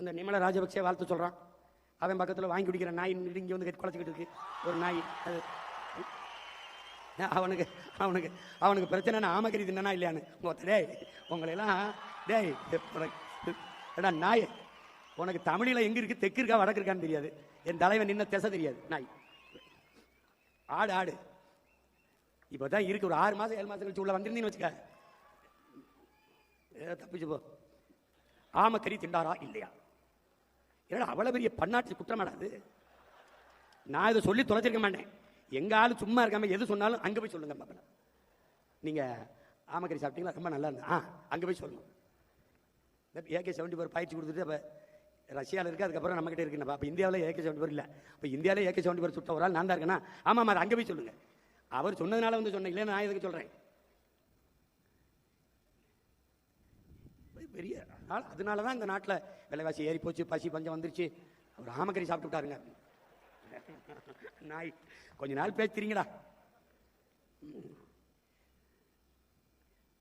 அந்த நிமல ராஜபக்சே வாழ்த்து சொல்கிறான். அவன் பக்கத்தில் வாங்கி குடிக்கிற நாய் இங்கே வந்து குழச்சிக்கிட்டு இருக்கு ஒரு நாய். அது அவனுக்கு அவனுக்கு அவனுக்கு பிரச்சனை ஆமக்கறி தின்னா இல்லையான்னு டேய் உங்களையெல்லாம் டேய் ஏடா நாய் உனக்கு தமிழில் எங்கே இருக்குது தெற்கு இருக்கா வடக்கு இருக்கான்னு தெரியாது. என் தலைவன் நின்ன திசை தெரியாது நாய். ஆடு ஆடு இப்போ தான் இருக்கு. ஒரு 6 மாதம் 7 மாதம் கழிச்சு உள்ள வந்திருந்தீங்கன்னு வச்சுக்க தப்பிச்சு போ. ஆமக்கறி திண்டாரா இல்லையா? ஏன்னா அவ்வளோ பெரிய பன்னாட்டு குற்றமாடாது. நான் இதை சொல்லி தொலைச்சிருக்க மாட்டேன். எங்க ஆளு சும்மா இருக்காம எது சொன்னாலும் அங்கே போய் சொல்லுங்க. பாப்பா நீங்கள் ஆமக்கறி சாப்பிட்டீங்களா? ரொம்ப நல்லா இருந்தா அங்கே போய் சொல்லணும். AK-74 பயிற்சி கொடுத்துட்டு அப்போ ரஷ்யாவில் இருக்குது, அதுக்கப்புறம் நம்மகிட்ட இருக்குண்ணா. அப்போ இந்தியாவில் AK-74 இல்லை. இப்போ இந்தியாவில் AK-74 சுட்ட ஒரு ஆள் நான் தான் இருக்கேன்னா ஆமாம் அது அங்கே போய் சொல்லுங்கள். அவர் சொன்னதுனால வந்து சொன்னேன் இல்லை, நான் எதுக்கு சொல்கிறேன். பெரிய நாள். அதனால தான் இந்த நாட்டில் விலைவாசி ஏறி போச்சு, பசி பஞ்சம் வந்துருச்சு. அவர் ஆமக்கறி சாப்பிட்டு விட்டாருங்க. நாய் கொஞ்ச நாள் பேசுறீங்களா?